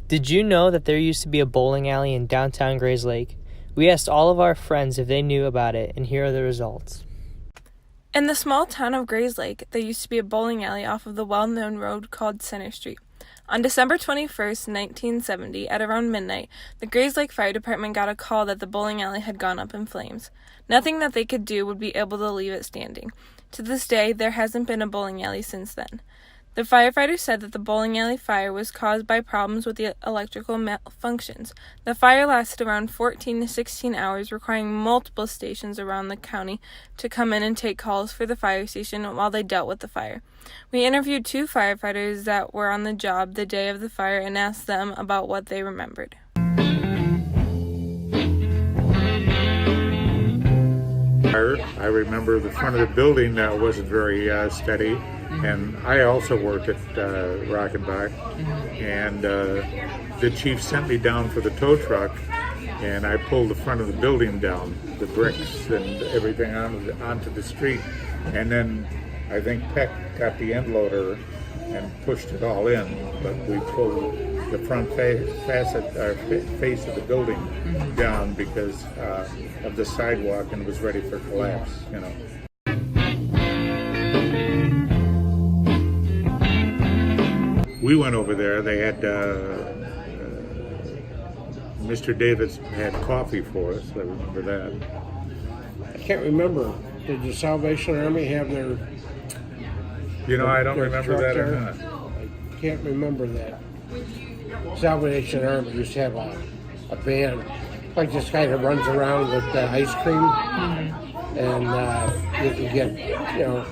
Did you know that there used to be a bowling alley in downtown Grayslake? We asked all of our friends if they knew about it, and here are the results. In the small town of Grayslake, there used to be a bowling alley off of the well-known road called Center Street. On December 21st, 1970, at around midnight, the Grayslake Fire Department got a call that the bowling alley had gone up in flames. Nothing that they could do would be able to leave it standing. To this day, there hasn't been a bowling alley since then. The firefighters said that the bowling alley fire was caused by problems with the electrical malfunctions. The fire lasted around 14 to 16 hours, requiring multiple stations around the county to come in and take calls for the fire station while they dealt with the fire. We interviewed 2 firefighters that were on the job the day of the fire and asked them about what they remembered. I remember the front of the building that wasn't very steady. And I also worked at Rockenbach, and the chief sent me down for the tow truck, and I pulled the front of the building down, the bricks and everything onto the street, and then I think Peck got the end loader and pushed it all in, but we pulled the front face of the building down because of the sidewalk, and it was ready for collapse, you know. We went over there. They had Mr. Davis had coffee for us. I remember that. I can't remember. Did the Salvation Army have their? I don't remember that or not. I can't remember that. Salvation Army used to have a band, like this guy that runs around with ice cream, and you can get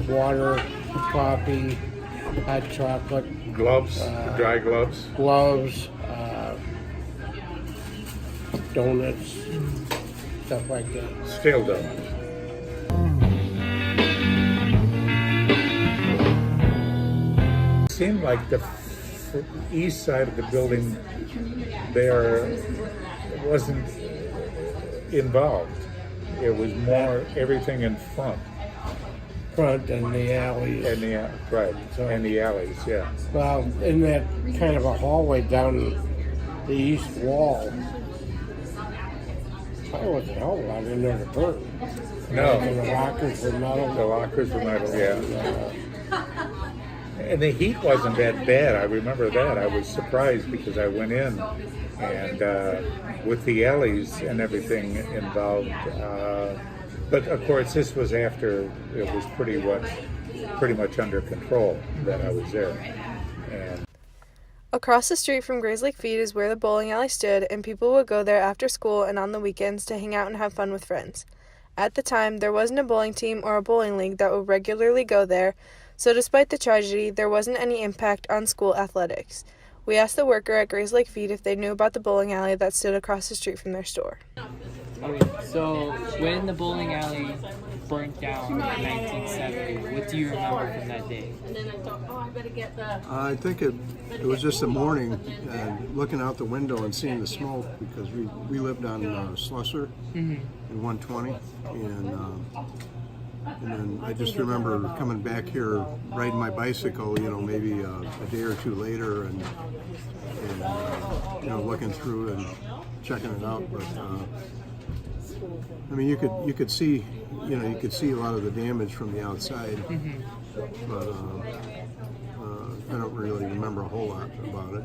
water, coffee, hot chocolate, gloves, dry gloves, donuts, stuff like that. Stale donuts. It seemed like the east side of the building there wasn't involved. It was more everything in front. And the alleys. And the alleys, yeah. Well, in that kind of a hallway down the east wall, I wasn't a whole lot in there to burn. No. And the lockers were metal. The lockers were metal, yeah. And the heat wasn't that bad. I remember that. I was surprised because I went in, and with the alleys and everything involved. But of course, this was after it was pretty much under control that I was there. And Across the street from Grayslake Feed is where the bowling alley stood, and people would go there after school and on the weekends to hang out and have fun with friends. At the time, there wasn't a bowling team or a bowling league that would regularly go there, so despite the tragedy, there wasn't any impact on school athletics. We asked the worker at Grayslake Feed if they knew about the bowling alley that stood across the street from their store. Okay, so when the bowling alley burnt down in 1970, what do you remember from that day? I think it was just the morning, looking out the window and seeing the smoke, because we lived on Slusser in 120, and then I just remember coming back here, riding my bicycle, maybe a day or two later, and looking through and checking it out. But I mean, you could see a lot of the damage from the outside, but I don't really remember a whole lot about it.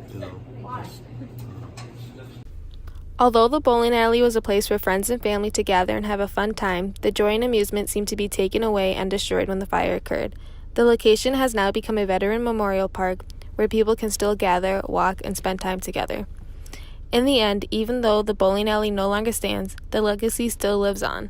Although the bowling alley was a place for friends and family to gather and have a fun time, the joy and amusement seemed to be taken away and destroyed when the fire occurred. The location has now become a veteran memorial park where people can still gather, walk, and spend time together. In the end, even though the bowling alley no longer stands, the legacy still lives on.